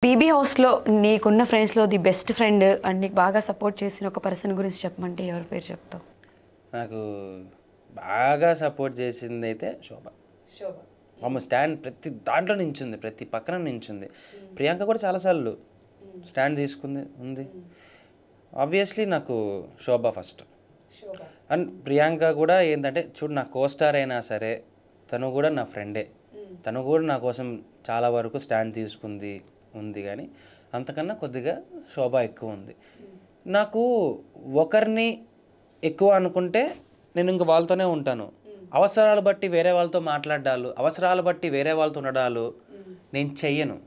BB హౌస్‌లో నీకున్న ఫ్రెండ్స్‌లో ది బెస్ట్ ఫ్రెండ్ అండ్ నీకు బాగా సపోర్ట్ చేసిన ఒక పర్సన్ గురించి చెప్పమంటే ఎవరి పేరు చెప్తావు? నాకు బాగా సపోర్ట్ చేసిందైతే శోభ. ఆమె స్టాండ్ ప్రతి దాంట్లో నించుంది, ప్రతి పక్కన నించుంది. ప్రియాంక కూడా చాలాసార్లు స్టాండ్ తీసుకుంది ఉంది. ఆబ్వియస్లీ నాకు శోభ ఫస్ట్. అండ్ ప్రియాంక కూడా ఏంటంటే చూడు, నా కోస్టార్ అయినా సరే తను కూడా నా ఫ్రెండే. తను కూడా నా కోసం చాలా వరకు స్టాండ్ తీసుకుంది ఉంది. కానీ అంతకన్నా కొద్దిగా శోభ ఎక్కువ ఉంది. నాకు ఒకరిని ఎక్కువ అనుకుంటే నేను ఇంక వాళ్ళతోనే ఉంటాను. అవసరాలు బట్టి వేరే వాళ్ళతో మాట్లాడాలు, అవసరాలు బట్టి వేరే వాళ్ళతో ఉండడాలు నేను చెయ్యను.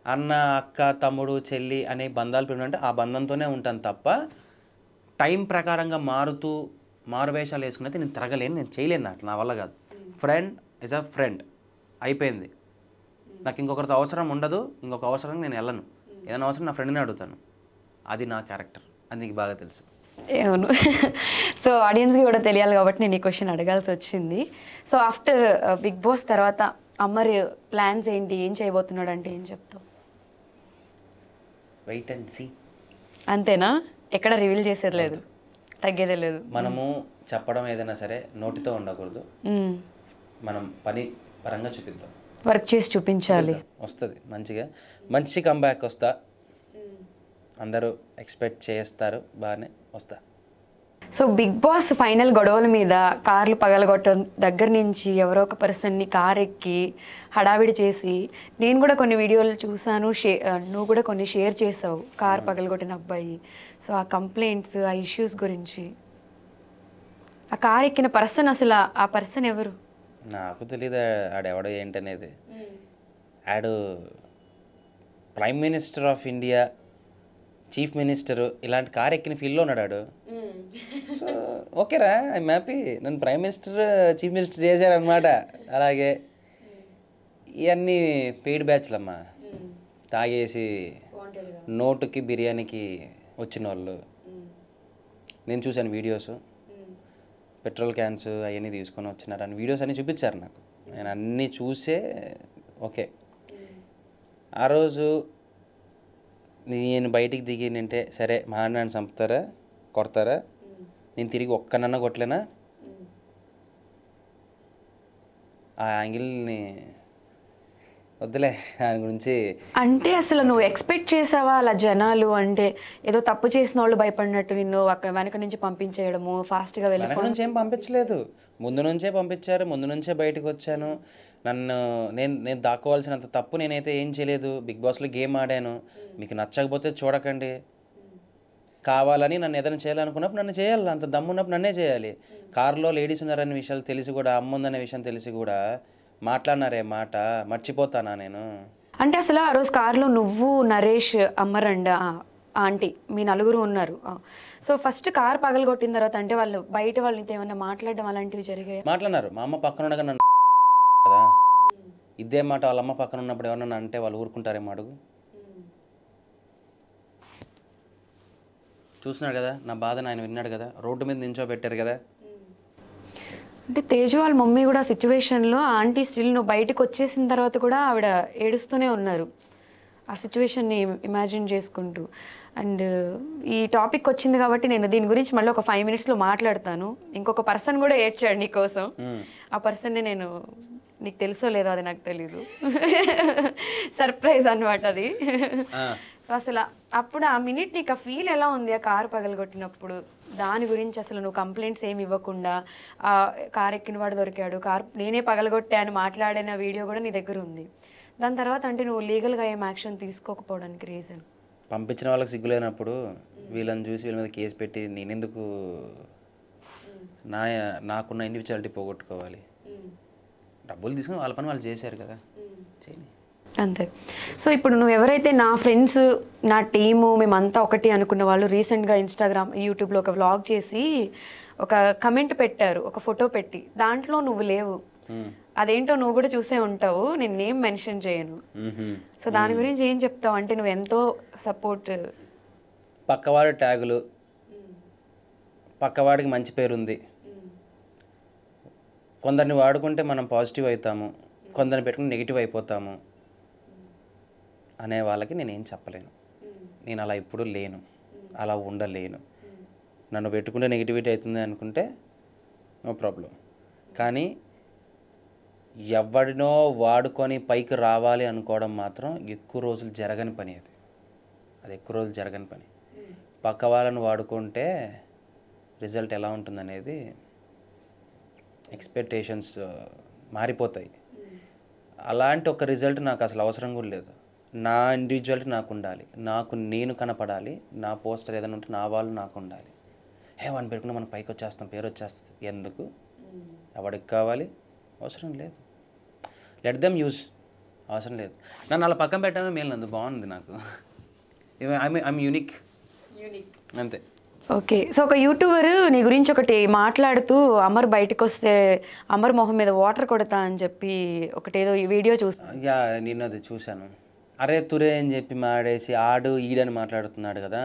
అన్న, అక్క, తమ్ముడు, చెల్లి అనే బంధాలు పెరిగినంటే ఆ బంధంతోనే ఉంటాను తప్ప టైం ప్రకారంగా మారువేషాలు వేసుకున్నది నేను తిరగలేను, నేను చేయలేను. నాకు నా వల్ల కాదు. ఫ్రెండ్ ఇస్ అ ఫ్రెండ్, అయిపోయింది. నాకు ఇంకొకరితో అవసరం ఉండదు, ఇంకొక అవసరం నేను వెళ్ళను. ఏదైనా అవసరం నా ఫ్రెండ్ని అడుగుతాను. అది నా క్యారెక్టర్, అది నీకు బాగా తెలుసు. అవును. సో ఆడియన్స్కి కూడా తెలియాలి కాబట్టి నేను ఈ క్వశ్చన్ అడగాల్సి వచ్చింది. సో ఆఫ్టర్ బిగ్ బాస్ తర్వాత అమర్ ప్లాన్స్ ఏంటి, ఏం చేయబోతున్నాడు అంటే ఏం చెప్తావు? Wait and see. అంతేనా? ఎక్కడ రివీల్ చేసేది లేదు, తగ్గేదే లేదు. మనము చెప్పడం ఏదైనా సరే నోటితో ఉండకూడదు. మనం పని పరంగా చూపిద్దాం, వర్క్ చేసి చూపించాలి. వస్తుంది మంచిగా, మంచి కంబ్యాక్ వస్తా. అందరూ ఎక్స్పెక్ట్ చేస్తారు, బాగానే వస్తా. సో బిగ్ బాస్ ఫైనల్ గొడవల మీద కార్లు పగలగొట్టడం దగ్గర నుంచి ఎవరో ఒక పర్సన్ని కార్ ఎక్కి హడావిడి చేసి, నేను కూడా కొన్ని వీడియోలు చూసాను, నువ్వు కూడా కొన్ని షేర్ చేసావు కార్ పగలగొట్టిన అబ్బాయి. సో ఆ కంప్లైంట్స్, ఆ ఇష్యూస్ గురించి, ఆ కార్ ఎక్కిన పర్సన్ అసలు ఆ పర్సన్ ఎవరు? నాకు తెలీదు ఆడెవడో ఏంటనేది. ఆడు prime minister of India, chief minister, ఇలాంటి కార్ ఎక్కిన ఫీల్డ్లో ఉన్నాడు ఆడు. సో ఓకేరా, ఐఎమ్ హ్యాపీ. నన్ను ప్రైమ్ మినిస్టర్, చీఫ్ మినిస్టర్ చేశారనమాట. అలాగే ఇవన్నీ పెయిడ్ బ్యాచ్లమ్మా, తాగేసి నోటుకి బిర్యానీకి వచ్చిన వాళ్ళు. నేను చూశాను వీడియోస్, పెట్రోల్ క్యాన్స్ అవన్నీ తీసుకొని వచ్చినారు అని వీడియోస్ అన్నీ చూపించారు నాకు. నేను అన్నీ చూసే ఓకే. ఆ రోజు నేను బయటికి దిగినంటే సరే, మా నన్ను చంపుతారా, కొడతారా, నేను తిరిగి ఒక్కనన్నా కొట్టలేనా, ఆ యాంగిల్ని వద్దులే దాని గురించి. అంటే అసలు నువ్వు ఎక్స్పెక్ట్ చేసావా అలా జనాలు అంటే ఏదో తప్పు చేసిన వాళ్ళు భయపడినట్టు నిన్ను వెనక నుంచి పంపించేయడము, ఫాస్ట్గా వెనక వెళ్ళిపోవడం? నుంచి ఏం పంపించలేదు, ముందు నుంచే పంపించారు. ముందు నుంచే బయటకు వచ్చాను. నన్ను నేను దాక్కోవాల్సినంత తప్పు నేనైతే ఏం చేయలేదు. బిగ్ బాస్లో గేమ్ ఆడాను. మీకు నచ్చకపోతే చూడకండి. కావాలని నన్ను ఏదైనా చేయాలనుకున్నప్పుడు నన్ను చేయాలి. అంత దమ్మున్నప్పుడు నన్నే చేయాలి. కారులో లేడీస్ ఉన్నారనే విషయాలు తెలిసి కూడా, అమ్మ ఉందనే విషయం తెలిసి కూడా మాట్లాడినారే మాట మర్చిపోతానా నేను? అంటే అసలు ఆ రోజు కార్లో నువ్వు, నరేష్, అమర్ అండ్ ఆంటీ, మీ నలుగురు ఉన్నారు. సో ఫస్ట్ కార్ పగలగొట్టిన తర్వాత అంటే వాళ్ళు బయట వాళ్ళతో ఏమన్నా మాట్లాడడం అలాంటివి జరిగాయి? మాట్లాడినారు. మా అమ్మ పక్కన ఉండగా నన్ను కదా, ఇదే మాట వాళ్ళ అమ్మ పక్కన ఉన్నప్పుడు ఎవరన్నా అంటే వాళ్ళు ఊరుకుంటారేమో అడుగు. చూసినాడు కదా నా బాధను, ఆయన విన్నాడు కదా, రోడ్డు మీద నించోబెట్టారు కదా. అంటే తేజు వాళ్ళ మమ్మీ కూడా సిచ్యువేషన్లో ఆంటీ స్టిల్ నువ్వు బయటకు వచ్చేసిన తర్వాత కూడా ఆవిడ ఏడుస్తూనే ఉన్నారు, ఆ సిచ్యువేషన్ని ఇమాజిన్ చేసుకుంటూ. అండ్ ఈ టాపిక్ వచ్చింది కాబట్టి నేను దీని గురించి మళ్ళీ ఒక 5 minutesలో మాట్లాడతాను. ఇంకొక పర్సన్ కూడా ఏడ్చాడు నీకోసం. ఆ పర్సన్ని నేను, నీకు తెలుసో లేదో అది నాకు తెలీదు, సర్ప్రైజ్ అనమాట అది. సో అసలు అప్పుడు ఆ మినిట్ నీకు ఆ ఫీల్ ఎలా ఉంది ఆ కారు పగలగొట్టినప్పుడు? దాని గురించి అసలు నువ్వు కంప్లైంట్స్ ఏమి ఇవ్వకుండా, ఆ కారు ఎక్కిన వాడు దొరికాడు, కారు నేనే పగలగొట్టాను మాట్లాడిన వీడియో కూడా నీ దగ్గర ఉంది. దాని తర్వాత అంటే నువ్వు లీగల్గా ఏం యాక్షన్ తీసుకోకపోవడానికి రీజన్? పంపించిన వాళ్ళకి సిగ్గులేనప్పుడు వీళ్ళని చూసి వీళ్ళ మీద కేసు పెట్టి నేనెందుకు నాకున్న ఇండివిజువాలిటీ పోగొట్టుకోవాలి? డబ్బులు తీసుకుని వాళ్ళ పని వాళ్ళు చేశారు కదా, చేయని అంతే. సో ఇప్పుడు నువ్వు ఎవరైతే నా ఫ్రెండ్స్, నా టీము, మేమంతా ఒకటి అనుకున్న వాళ్ళు రీసెంట్గా ఇన్స్టాగ్రామ్, యూట్యూబ్లో ఒక వ్లాగ్ చేసి ఒక కమెంట్ పెట్టారు, ఒక ఫోటో పెట్టి, దాంట్లో నువ్వు లేవు. అదేంటో నువ్వు కూడా చూసే ఉంటావు, నేను నేమ్ మెన్షన్ చేయను. సో దాని గురించి ఏం చెప్తావు? అంటే నువ్వు ఎంతో సపోర్ట్. పక్కవాడి ట్యాగులు, పక్కవాడికి మంచి పేరుంది. కొందరిని వాడుకుంటే మనం పాజిటివ్ అవుతాము, కొందరిని పెట్టుకుని నెగిటివ్ అయిపోతాము. అనే వాళ్ళకి నేనేం చెప్పలేను. నేను అలా ఎప్పుడూ లేను, అలా ఉండలేను. నన్ను పెట్టుకుంటే నెగిటివిటీ అవుతుంది అనుకుంటే నో ప్రాబ్లం. కానీ ఎవడినో వాడుకొని పైకి రావాలి అనుకోవడం మాత్రం ఎక్కువ రోజులు జరగని పని. అది ఎక్కువ రోజులు జరగని పని. పక్క వాళ్ళని వాడుకుంటే రిజల్ట్ ఎలా ఉంటుందనేది ఎక్స్పెక్టేషన్స్ మారిపోతాయి. అలాంటి ఒక రిజల్ట్ నాకు అసలు అవసరం కూడా లేదు. నా ఇండివిజువాలిటీ నాకు ఉండాలి, నాకు నేను కనపడాలి. నా పోస్టర్ ఏదైనా ఉంటే నా వాళ్ళు నాకు ఉండాలి. వాడిని పెట్టుకుని మనం పైకి వచ్చేస్తాం, పేరు వచ్చేస్తుంది. ఎందుకు? ఎవడికి కావాలి? అవసరం లేదు. Let them use. అవసరం లేదు. నన్ను అలా పక్కన పెట్టడమే మేలు. నందు బాగుంది నాకు. ఐఎమ్ యూనిక్ అంతే. ఓకే. సో ఒక యూట్యూబర్ నీ గురించి ఒకటి మాట్లాడుతూ అమర్ బయటకు వస్తే అమర్ మొహం మీద వాటర్ కొడతా అని చెప్పి ఒకటేదో ఈ వీడియో చూస్తాను. యా, నేను అది చూశాను. అరే తురే అని చెప్పి మాడేసి ఆడు ఈడని మాట్లాడుతున్నాడు కదా.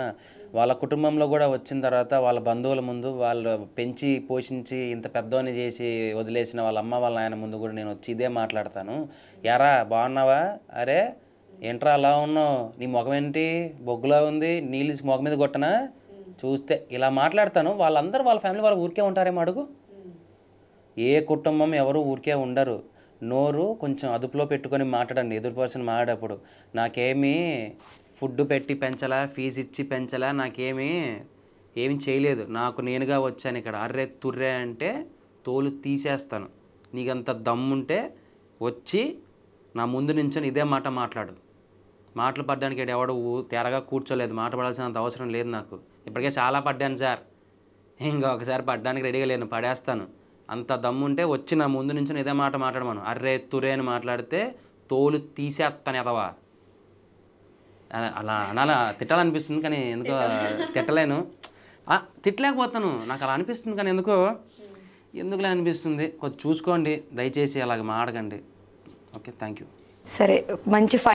వాళ్ళ కుటుంబంలో కూడా వచ్చిన తర్వాత వాళ్ళ బంధువుల ముందు, వాళ్ళు పెంచి పోషించి ఇంత పెద్దోని చేసి వదిలేసిన వాళ్ళ అమ్మ వాళ్ళ ఆయన ముందు కూడా నేను వచ్చి ఇదే మాట్లాడతాను. యారా బాగున్నావా? అరే ఏంట్రా అలా ఉన్నావు? నీ ముఖం ఏంటి బొగ్గులా ఉంది? నీళ్ళు ముఖం మీద కొట్టనా? చూస్తే ఇలా మాట్లాడతాను. వాళ్ళందరూ వాళ్ళ ఫ్యామిలీ వాళ్ళు ఊరికే ఉంటారేమో అడుగు. ఏ కుటుంబం ఎవరు ఊరికే ఉండరు. నోరు కొంచెం అదుపులో పెట్టుకొని మాట్లాడండి ఎదురు పర్సన్ మాట్లాడేటప్పుడు. నాకేమీ ఫుడ్ పెట్టి పెంచలా, ఫీజు ఇచ్చి పెంచలా, ఏమి చేయలేదు. నాకు నేనుగా వచ్చాను ఇక్కడ. అర్రే తుర్రే అంటే తోలు తీసేస్తాను. నీకంత దమ్ముంటే వచ్చి నా ముందు నుంచొని ఇదే మాట మాట్లాడు. మాటలు పడ్డానికి ఎవడు తెరగా కూర్చోలేదు. మాట పడాల్సినంత అవసరం లేదు నాకు. ఇప్పటికే చాలా పడ్డాను సార్, ఇంకా ఒకసారి పడ్డానికి రెడీగా లేను, పడేస్తాను. అంత దమ్ముంటే వచ్చి నా ముందు నుంచి ఇదే మాట మాట్లాడమను. అర్రే తురే అని మాట్లాడితే తోలు తీసేస్తాను ఎదవా. అలా తిట్టాలనిపిస్తుంది కానీ ఎందుకో తిట్టలేను. తిట్టలేకపోతాను. నాకు అలా అనిపిస్తుంది కానీ ఎందుకులే అనిపిస్తుంది. కొంచెం చూసుకోండి దయచేసి, అలాగ మాడకండి. Okay, thank you. సరే, మంచి